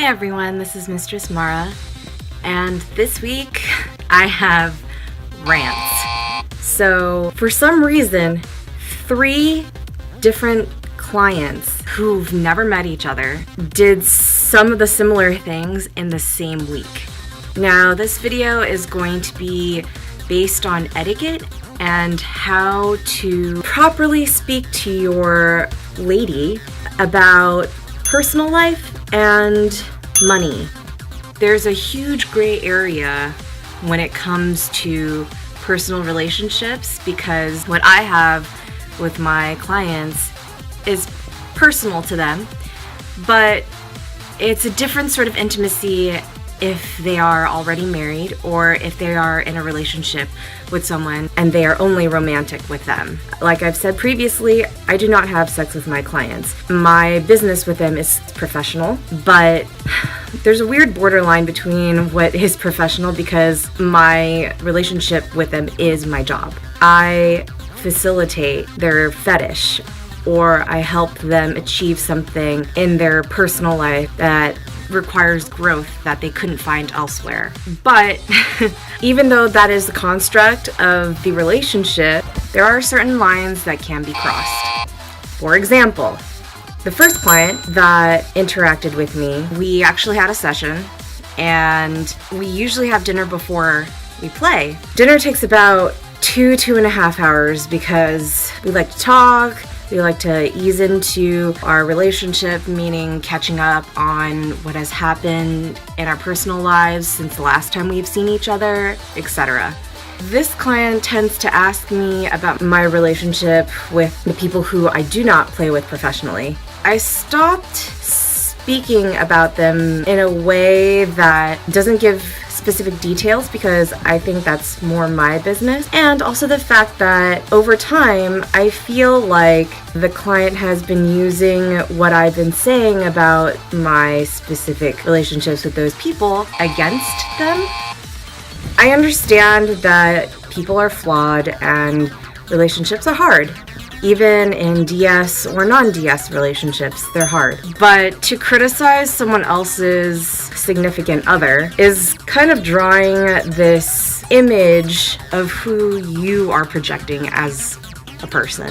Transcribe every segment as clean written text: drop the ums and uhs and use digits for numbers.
everyone, this is Mistress Mara, and this week I have rants. So for some reason, 3 different clients who've never met each other did some of the similar things in the same week. Now this video is going to be based on etiquette and how to properly speak to your lady about personal life and money. There's a huge gray area when it comes to personal relationships because what I have with my clients is personal to them, but it's a different sort of intimacy if they are already married or if they are in a relationship with someone and they are only romantic with them. Like I've said previously, I do not have sex with my clients. My business with them is professional, but there's a weird borderline between what is professional because my relationship with them is my job. I facilitate their fetish or I help them achieve something in their personal life that requires growth that they couldn't find elsewhere. But even though that is the construct of the relationship, there are certain lines that can be crossed. For example, the first client that interacted with me, we actually had a session and we usually have dinner before we play. Dinner takes about 2.5 hours because we like to talk. We like to ease into our relationship, meaning catching up on what has happened in our personal lives since the last time we've seen each other, etc. This client tends to ask me about my relationship with the people who I do not play with professionally. I stopped speaking about them in a way that doesn't give specific details because I think that's more my business, and also the fact that over time I feel like the client has been using what I've been saying about my specific relationships with those people against them. I understand that people are flawed and relationships are hard. Even in DS or non-DS relationships, they're hard. But to criticize someone else's significant other is kind of drawing this image of who you are projecting as a person.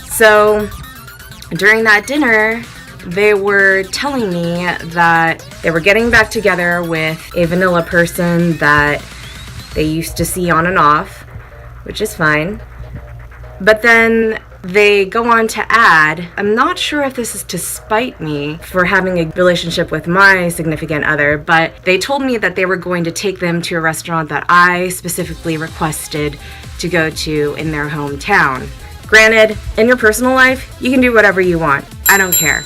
So during that dinner, they were telling me that they were getting back together with a vanilla person that they used to see on and off, which is fine. But then they go on to add, I'm not sure if this is to spite me for having a relationship with my significant other, but they told me that they were going to take them to a restaurant that I specifically requested to go to in their hometown. Granted, in your personal life, you can do whatever you want. I don't care.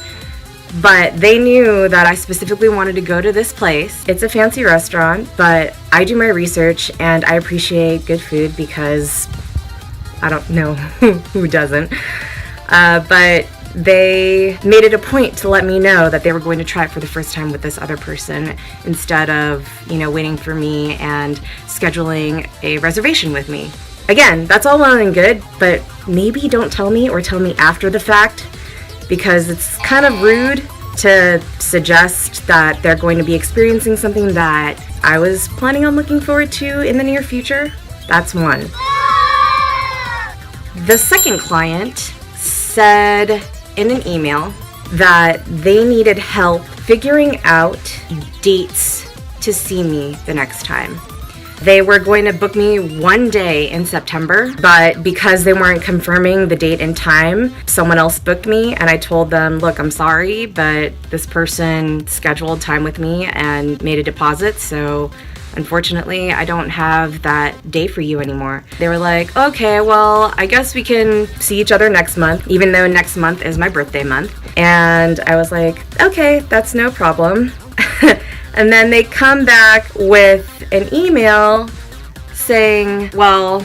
But they knew that I specifically wanted to go to this place. It's a fancy restaurant, but I do my research and I appreciate good food because I don't know who doesn't, but they made it a point to let me know that they were going to try it for the first time with this other person instead of, waiting for me and scheduling a reservation with me. Again, that's all well and good, but maybe don't tell me or tell me after the fact because it's kind of rude to suggest that they're going to be experiencing something that I was planning on looking forward to in the near future. That's one. The second client said in an email that they needed help figuring out dates to see me the next time. They were going to book me one day in September, but because they weren't confirming the date and time, someone else booked me, and I told them, look, I'm sorry, but this person scheduled time with me and made a deposit, so unfortunately, I don't have that day for you anymore. They were like, okay, well, I guess we can see each other next month, even though next month is my birthday month. And I was like, okay, that's no problem. And then they come back with an email saying, well,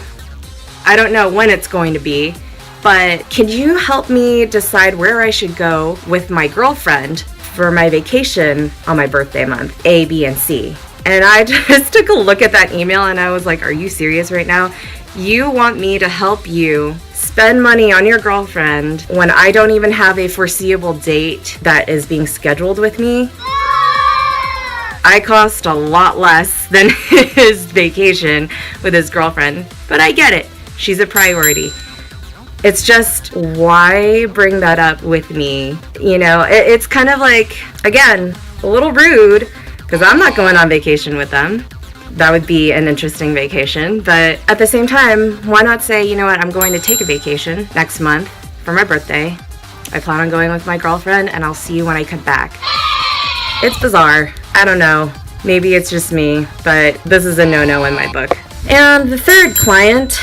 I don't know when it's going to be, but can you help me decide where I should go with my girlfriend for my vacation on my birthday month, A, B, and C? And I just took a look at that email and I was like, are you serious right now? You want me to help you spend money on your girlfriend when I don't even have a foreseeable date that is being scheduled with me. I cost a lot less than his vacation with his girlfriend, but I get it. She's a priority. It's just, why bring that up with me? You know, it's kind of like, again, a little rude, because I'm not going on vacation with them. That would be an interesting vacation, but at the same time, why not say, you know what, I'm going to take a vacation next month for my birthday. I plan on going with my girlfriend, and I'll see you when I come back. It's bizarre. I don't know. Maybe it's just me, but this is a no-no in my book. And the third client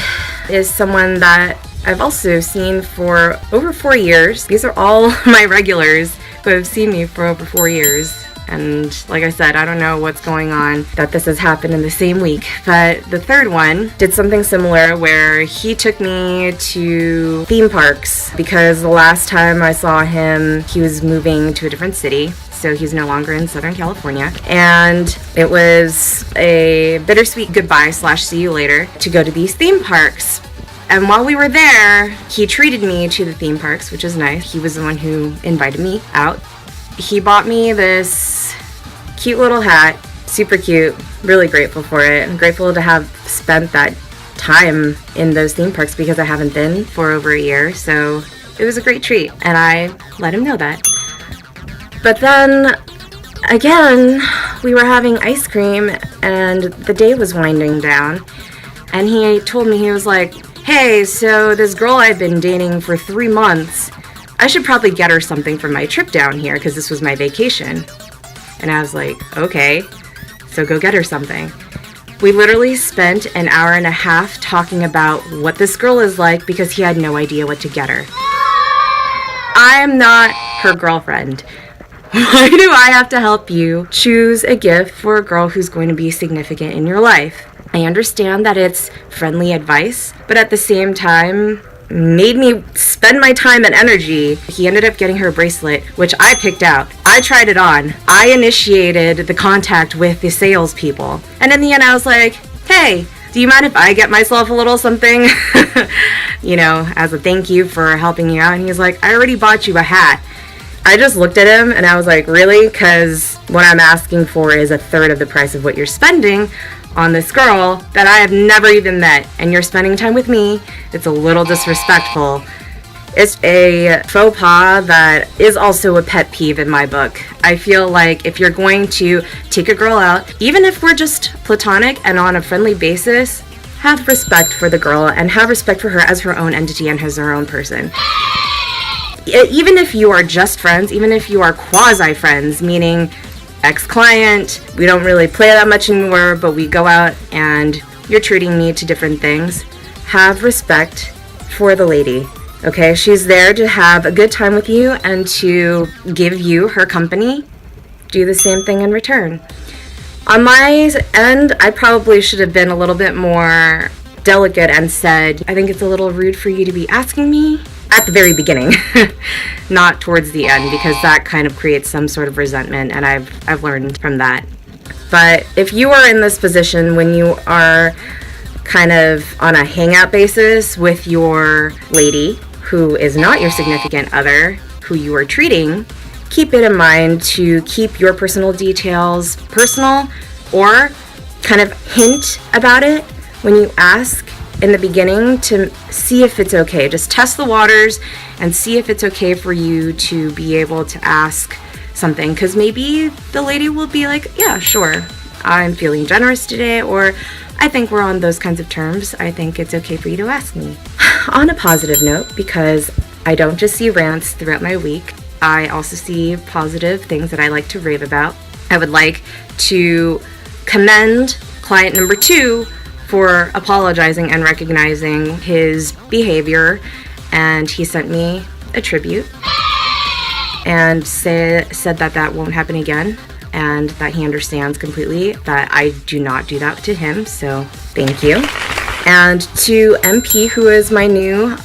is someone that I've also seen for over 4 years. These are all my regulars who have seen me for over 4 years. And like I said, I don't know what's going on that this has happened in the same week. But the third one did something similar where he took me to theme parks because the last time I saw him, he was moving to a different city. So he's no longer in Southern California. And it was a bittersweet goodbye / see you later to go to these theme parks. And while we were there, he treated me to the theme parks, which is nice. He was the one who invited me out. He bought me this cute little hat, super cute, really grateful for it. I'm grateful to have spent that time in those theme parks because I haven't been for over a year, so it was a great treat, and I let him know that. But then, again, we were having ice cream, and the day was winding down, and he told me, he was like, hey, so this girl I've been dating for 3 months, I should probably get her something for my trip down here because this was my vacation. And I was like, okay, so go get her something. We literally spent an hour and a half talking about what this girl is like because he had no idea what to get her. I am not her girlfriend. Why do I have to help you choose a gift for a girl who's going to be significant in your life? I understand that it's friendly advice, but at the same time, made me spend my time and energy. He ended up getting her a bracelet, which I picked out. I tried it on. I initiated the contact with the salespeople. And in the end, I was like, hey, do you mind if I get myself a little something? You know, as a thank you for helping you out. And he's like, I already bought you a hat. I just looked at him and I was like, really? Because what I'm asking for is 1/3 of the price of what you're spending on this girl that I have never even met, and you're spending time with me. It's a little disrespectful. It's a faux pas that is also a pet peeve in my book. I feel like if you're going to take a girl out, even if we're just platonic and on a friendly basis, have respect for the girl and have respect for her as her own entity and as her own person. Even if you are just friends, even if you are quasi-friends, meaning ex-client, we don't really play that much anymore, but we go out and you're treating me to different things, have respect for the lady, okay? She's there to have a good time with you and to give you her company. Do the same thing in return. On my end, I probably should have been a little bit more delicate and said, I think it's a little rude for you to be asking me at the very beginning, not towards the end, because that kind of creates some sort of resentment, and I've learned from that. But if you are in this position when you are kind of on a hangout basis with your lady who is not your significant other, who you are treating, keep it in mind to keep your personal details personal, or kind of hint about it when you ask in the beginning to see if it's okay. Just test the waters and see if it's okay for you to be able to ask something, because maybe the lady will be like, yeah, sure, I'm feeling generous today, or I think we're on those kinds of terms. I think it's okay for you to ask me. On a positive note, because I don't just see rants throughout my week, I also see positive things that I like to rave about. I would like to commend client number 2 for apologizing and recognizing his behavior, and he sent me a tribute and said that won't happen again, and that he understands completely that I do not do that to him, so thank you. And to MP, who is my new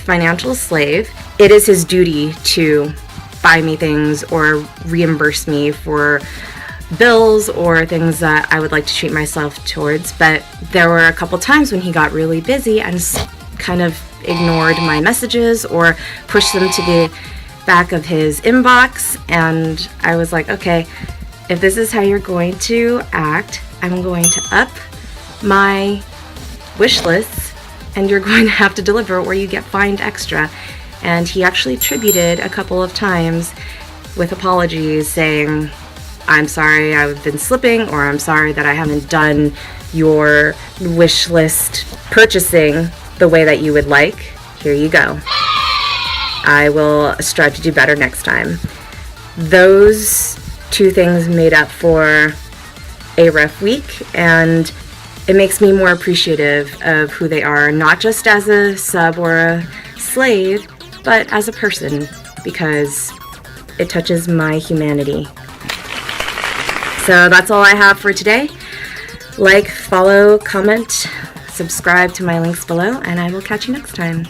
financial slave, it is his duty to buy me things or reimburse me for bills or things that I would like to treat myself towards. But there were a couple times when he got really busy and kind of ignored my messages or pushed them to the back of his inbox. And I was like, okay, if this is how you're going to act, I'm going to up my wish lists and you're going to have to deliver or you get fined extra. And he actually tributed a couple of times with apologies saying, I'm sorry I've been slipping, or I'm sorry that I haven't done your wish list purchasing the way that you would like. Here you go. I will strive to do better next time. Those two things made up for a rough week, and it makes me more appreciative of who they are, not just as a sub or a slave, but as a person, because it touches my humanity. So that's all I have for today. Like, follow, comment, subscribe to my links below, and I will catch you next time.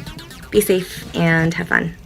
Be safe and have fun.